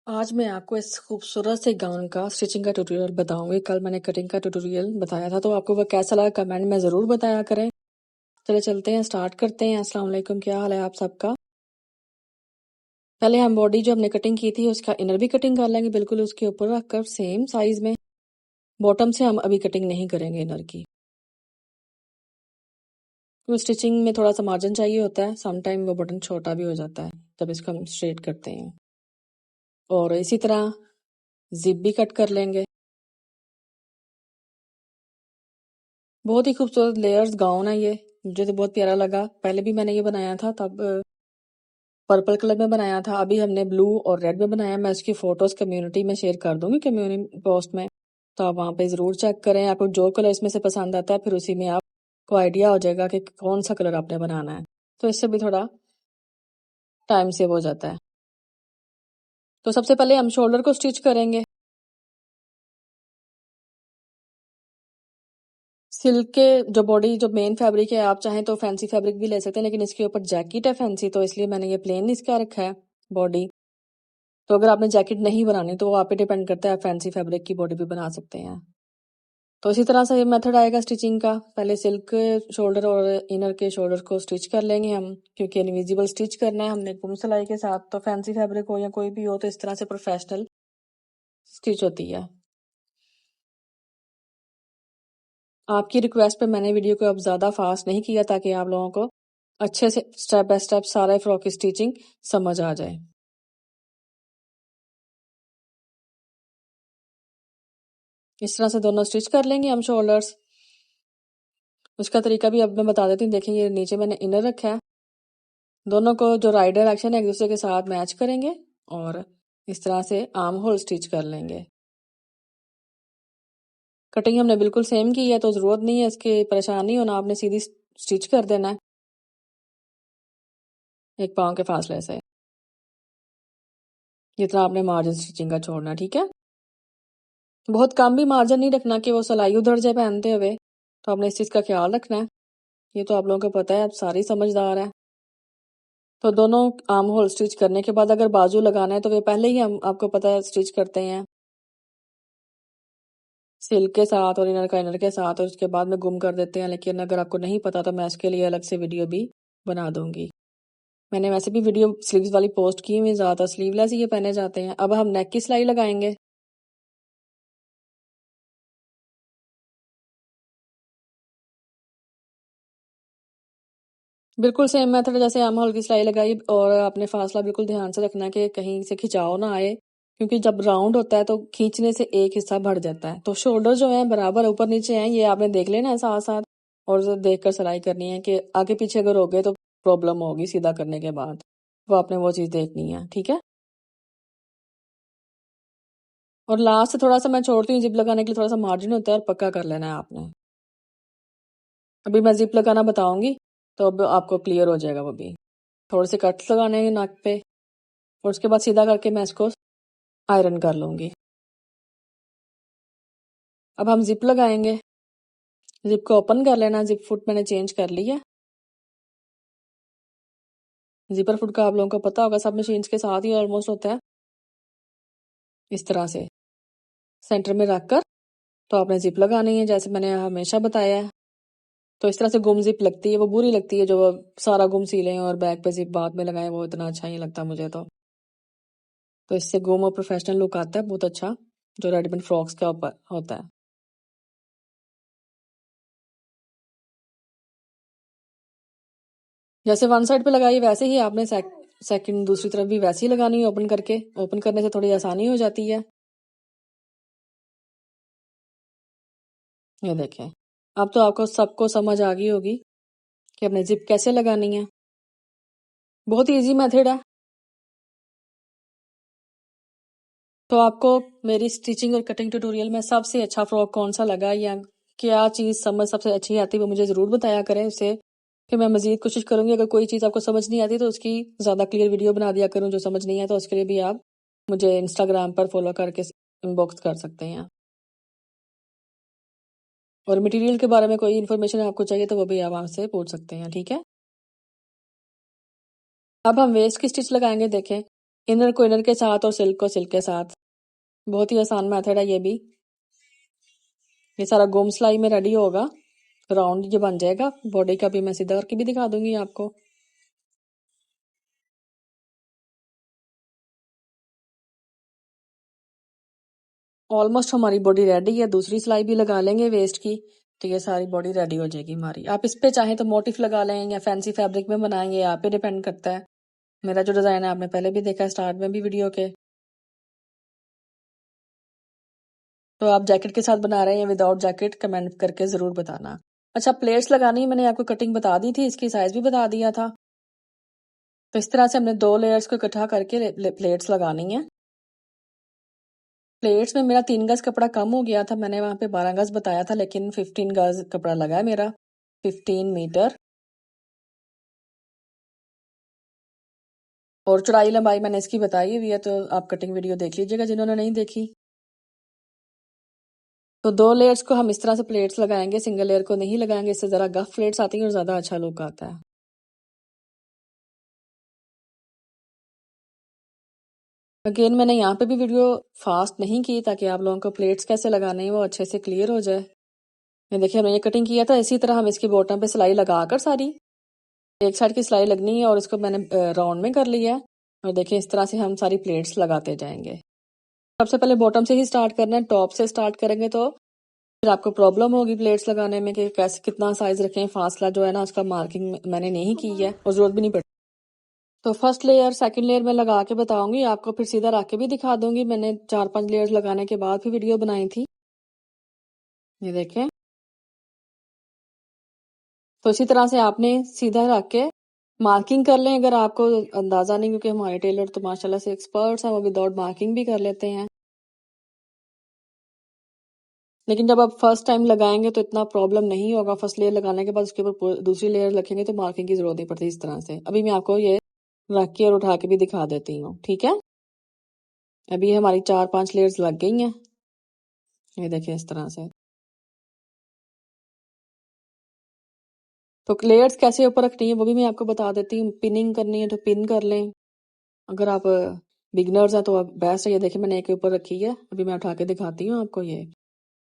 आज मैं आपको इस खूबसूरत से गाउन का स्टिचिंग का ट्यूटोरियल बताऊंगी। कल मैंने कटिंग का ट्यूटोरियल बताया था, तो आपको वह कैसा लगा कमेंट में ज़रूर बताया करें। चले चलते हैं, स्टार्ट करते हैं। अस्सलाम वालेकुम, क्या हाल है आप सबका। पहले हम बॉडी जो हमने कटिंग की थी उसका इनर भी कटिंग कर लेंगे, बिल्कुल उसके ऊपर रखकर सेम साइज में। बॉटम से हम अभी कटिंग नहीं करेंगे इनर की, तो स्टिचिंग में थोड़ा सा मार्जिन चाहिए होता है। समटाइम वो बटन छोटा भी हो जाता है जब इसको हम स्ट्रेट करते हैं। और इसी तरह जिप भी कट कर लेंगे। बहुत ही खूबसूरत लेयर्स गाउन है ये, मुझे तो बहुत प्यारा लगा। पहले भी मैंने ये बनाया था, तब पर्पल कलर में बनाया था। अभी हमने ब्लू और रेड में बनाया। मैं इसकी फोटोज कम्युनिटी में शेयर कर दूंगी, कम्युनिटी पोस्ट में, तो आप वहाँ पे ज़रूर चेक करें। आपको जो कलर इसमें से पसंद आता है फिर उसी में आपको आइडिया हो जाएगा कि कौन सा कलर आपने बनाना है, तो इससे भी थोड़ा टाइम सेव हो जाता है। तो सबसे पहले हम शोल्डर को स्टिच करेंगे। सिल्क के जो बॉडी जो मेन फैब्रिक है, आप चाहें तो फैंसी फैब्रिक भी ले सकते हैं, लेकिन इसके ऊपर जैकेट है फैंसी, तो इसलिए मैंने ये प्लेन इसका रखा है बॉडी। तो अगर आपने जैकेट नहीं बनानी तो वो आप पे डिपेंड करता है, आप फैंसी फैब्रिक की बॉडी भी बना सकते हैं। तो इसी तरह से ये मेथड आएगा स्टिचिंग का। पहले सिल्क शोल्डर और इनर के शोल्डर को स्टिच कर लेंगे हम, क्योंकि इनविजिबल स्टिच करना है हमने गुम सिलाई के साथ। तो फैंसी फैब्रिक हो या कोई भी हो, तो इस तरह से प्रोफेशनल स्टिच होती है। आपकी रिक्वेस्ट पे मैंने वीडियो को अब ज़्यादा फास्ट नहीं किया, ताकि आप लोगों को अच्छे से स्टेप बाय स्टेप सारा फ्रॉक की स्टिचिंग समझ आ जाए। इस तरह से दोनों स्टिच कर लेंगे हम शोल्डर्स। उसका तरीका भी अब मैं बता देती हूँ। देखिए, ये नीचे मैंने इनर रखा है। दोनों को जो राइट डायरेक्शन है एक दूसरे के साथ मैच करेंगे और इस तरह से आर्म होल स्टिच कर लेंगे। कटिंग हमने बिल्कुल सेम की है, तो ज़रूरत नहीं है इसके परेशान नहीं होना, आपने सीधी स्टिच कर देना है एक पाँव के फासले से। जितना आपने मार्जिन स्टिचिंग का छोड़ना है, ठीक है। बहुत कम भी मार्जिन नहीं रखना कि वो सिलाई उधड़ जाए पहनते हुए, तो आपने इस चीज़ का ख्याल रखना है। ये तो आप लोगों को पता है, आप सारी समझदार है। तो दोनों आर्म होल स्टिच करने के बाद अगर बाजू लगाना है तो वे पहले ही हम आपको पता है स्टिच करते हैं सिल्क के साथ और इनर के साथ, और उसके बाद में गुम कर देते हैं। लेकिन अगर आपको नहीं पता तो मैं इसके लिए अलग से वीडियो भी बना दूंगी। मैंने वैसे भी वीडियो स्लीव्स वाली पोस्ट की हुई, ज़्यादातर स्लीवलेस ही ये पहने जाते हैं। अब हम नेक की सिलाई लगाएंगे। बिल्कुल सेम मेथड जैसे आर्म होल की सिलाई लगाई, और आपने फासला बिल्कुल ध्यान से रखना कि कहीं से खिंचाव ना आए, क्योंकि जब राउंड होता है तो खींचने से एक हिस्सा बढ़ जाता है। तो शोल्डर जो है बराबर ऊपर नीचे हैं, ये आपने देख लेना है साथ साथ, और देख कर सिलाई करनी है कि आगे पीछे अगर हो गए तो प्रॉब्लम होगी सीधा करने के बाद। वो आपने वो चीज़ देखनी है, ठीक है। और लास्ट से थोड़ा सा मैं छोड़ती हूँ जिप लगाने के लिए, थोड़ा सा मार्जिन होता है और पक्का कर लेना है आपने। अभी मैं जिप लगाना बताऊंगी, तो अब आपको क्लियर हो जाएगा वो भी। थोड़े से कट्स लगाने हैं नाक पे, और उसके बाद सीधा करके मैं इसको आयरन कर लूंगी। अब हम जिप लगाएंगे। जिप को ओपन कर लेना। जिप फुट मैंने चेंज कर लिया। जिपर फुट का आप लोगों को पता होगा, सब मशीन्स के साथ ही ऑलमोस्ट होता है। इस तरह से सेंटर में रखकर तो आपने जिप लगानी है, जैसे मैंने हमेशा बताया है। तो इस तरह से गुम जिप लगती है, वो बुरी लगती है जो सारा गुम सीलें और बैक पे जिप बाद में लगाएं, वो इतना अच्छा नहीं लगता मुझे। तो इससे गुम और प्रोफेशनल लुक आता है बहुत अच्छा, जो रेडीमेड फ्रॉक्स के ऊपर होता है। जैसे वन साइड पे लगाई वैसे ही आपने सेकंड दूसरी तरफ भी वैसे ही लगानी है, ओपन करके। ओपन करने से थोड़ी आसानी हो जाती है। ये देखें, अब तो आपको सबको समझ आ गई होगी कि अपने जिप कैसे लगानी है। बहुत ही इजी मेथड है। तो आपको मेरी स्टिचिंग और कटिंग ट्यूटोरियल में सबसे अच्छा फ्रॉक कौन सा लगा, या क्या चीज़ समझ सबसे अच्छी आती है, वो मुझे ज़रूर बताया करें। उससे फिर मैं मज़ीद कोशिश करूँगी, अगर कोई चीज़ आपको समझ नहीं आती तो उसकी ज़्यादा क्लियर वीडियो बना दिया करूँ। जो समझ नहीं है तो उसके लिए भी आप मुझे इंस्टाग्राम पर फॉलो करके इनबॉक्स कर सकते हैं। और मटेरियल के बारे में कोई इन्फॉर्मेशन आपको चाहिए तो वो भी आप हमसे पूछ सकते हैं, ठीक है। अब हम वेस्ट की स्टिच लगाएंगे। देखें, इनर को इनर के साथ और सिल्क को सिल्क के साथ। बहुत ही आसान मेथड है ये भी। ये सारा गुम सिलाई में रेडी होगा, राउंड ये बन जाएगा। बॉडी का भी मैं सीधा करके भी दिखा दूंगी आपको। ऑलमोस्ट हमारी बॉडी रेडी है। दूसरी सिलाई भी लगा लेंगे वेस्ट की, तो ये सारी बॉडी रेडी हो जाएगी हमारी। आप इस पे चाहें तो मोटिफ लगा लें या फैंसी फैब्रिक में बनाएंगे, आप पे डिपेंड करता है। मेरा जो डिजाइन है आपने पहले भी देखा है स्टार्ट में भी वीडियो के। तो आप जैकेट के साथ बना रहे हैं या विदाउट जैकेट, कमेंट करके जरूर बताना। अच्छा, प्लेट्स लगानी मैंने आपको कटिंग बता दी थी, इसकी साइज भी बता दिया था। तो इस तरह से हमने 2 लेयर्स को इकट्ठा करके प्लेट्स लगानी है। प्लेट्स में मेरा 3 गज कपड़ा कम हो गया था, मैंने वहां पे 12 गज बताया था, लेकिन 15 गज कपड़ा लगा है मेरा, 15 मीटर। और चौड़ाई लंबाई मैंने इसकी बताई हुई है, तो आप कटिंग वीडियो देख लीजिएगा जिन्होंने नहीं देखी। तो 2 लेयर्स को हम इस तरह से प्लेट्स लगाएंगे, सिंगल लेयर को नहीं लगाएंगे, इससे जरा गफ प्लेट्स आती हैं और ज्यादा अच्छा लुक आता है। अगेन मैंने यहाँ पे भी वीडियो फास्ट नहीं की ताकि आप लोगों को प्लेट्स कैसे लगाने हैं वो अच्छे से क्लियर हो जाए। ये देखिए हमने ये कटिंग किया था, इसी तरह हम इसकी बॉटम पे सिलाई लगाकर सारी एक साइड की सिलाई लगनी है और इसको मैंने राउंड में कर लिया है। और देखिए इस तरह से हम सारी प्लेट्स लगाते जाएंगे। सबसे पहले बॉटम से ही स्टार्ट करना है, टॉप से स्टार्ट करेंगे तो फिर आपको प्रॉब्लम होगी प्लेट्स लगाने में कि कैसे कितना साइज रखें। फासला जो है ना उसका मार्किंग मैंने नहीं की है और जरूरत भी नहीं पड़ती। तो फर्स्ट लेयर सेकंड लेयर में लगा के बताऊंगी आपको, फिर सीधा रख के भी दिखा दूंगी। मैंने 4-5 लेयर्स लगाने के बाद फिर वीडियो बनाई थी, ये देखें। तो इसी तरह से आपने सीधा रख के मार्किंग कर लें अगर आपको अंदाजा नहीं, क्योंकि हमारे टेलर तो माशाल्लाह से एक्सपर्ट्स हैं, वो विदाउट मार्किंग भी कर लेते हैं। लेकिन जब आप फर्स्ट टाइम लगाएंगे तो इतना प्रॉब्लम नहीं होगा। फर्स्ट लेयर लगाने के बाद उसके ऊपर दूसरी लेयर रखेंगे तो मार्किंग की जरूरत नहीं पड़ती इस तरह से। अभी मैं आपको ये रख के और उठा के भी दिखा देती हूँ, ठीक है। अभी हमारी 4-5 लेयर्स लग गई हैं, ये देखिए इस तरह से। तो लेयर्स कैसे ऊपर रखनी है वो भी मैं आपको बता देती हूँ। पिनिंग करनी है तो पिन कर लें, अगर आप बिगनर्स हैं तो बेस्ट है। ये देखिए मैंने एक के ऊपर रखी है, अभी मैं उठा के दिखाती हूँ आपको ये।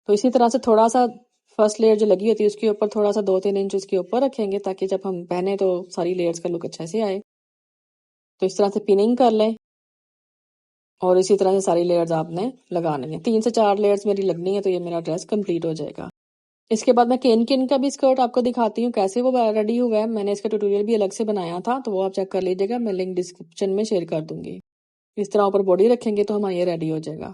तो इसी तरह से थोड़ा सा फर्स्ट लेयर जो लगी होती है उसके ऊपर थोड़ा सा 2-3 इंच उसके ऊपर रखेंगे ताकि जब हम पहने तो सारी लेयर्स का लुक अच्छे से आए। तो इस तरह से पिनिंग कर लें और इसी तरह से सारी लेयर्स आपने लगानी है। 3 से 4 लेयर्स मेरी लगनी है तो ये मेरा ड्रेस कंप्लीट हो जाएगा। इसके बाद मैं केन केन का भी स्कर्ट आपको दिखाती हूँ कैसे वो रेडी हुआ है। मैंने इसका ट्यूटोरियल भी अलग से बनाया था, तो वो आप चेक कर लीजिएगा, मैं लिंक डिस्क्रिप्शन में शेयर कर दूंगी। इस तरह ऊपर बॉडी रखेंगे तो हमारा ये रेडी हो जाएगा।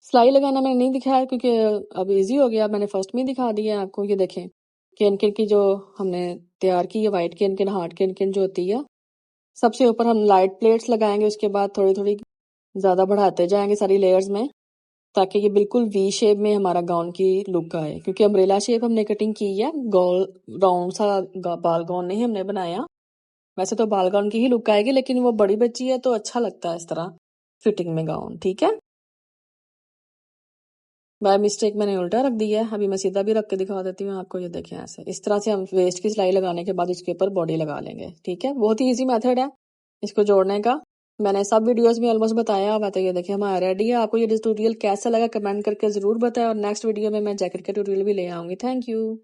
सिलाई लगाना मैंने नहीं दिखाया क्योंकि अब इजी हो गया, मैंने फर्स्ट में ही दिखा दिया आपको। ये देखें केन केन की जो हमने तैयार की है, व्हाइट केन केन, हार्ड केन केन जो होती है, सबसे ऊपर हम लाइट प्लेट्स लगाएंगे। उसके बाद थोड़ी थोड़ी ज्यादा बढ़ाते जाएंगे सारी लेयर्स में, ताकि ये बिल्कुल वी शेप में हमारा गाउन की लुक आए। क्योंकि अम्ब्रेला शेप हमने कटिंग की है, गोल राउंड सा बाल गाउन नहीं हमने बनाया। वैसे तो बाल गाउन की ही लुक आएगी, लेकिन वो बड़ी बच्ची है तो अच्छा लगता है इस तरह फिटिंग में गाउन, ठीक है। बाय मिस्टेक मैंने उल्टा रख दिया है, अभी मैं सीधा भी रख के दिखा देती हूँ आपको। ये देखें ऐसे इस तरह से हम वेस्ट की सिलाई लगाने के बाद इसके ऊपर बॉडी लगा लेंगे, ठीक है। बहुत ही इजी मेथड है इसको जोड़ने का, मैंने सब वीडियोस में ऑलमोस्ट बताया हुआ। तो ये देखिए हमारा रेडी है। आपको ये ट्यूटोरियल कैसा लगा कमेंट करके जरूर बताएं, और नेक्स्ट वीडियो में मैं जैकेट का ट्यूटोरियल भी ले आऊंगी। Thank you.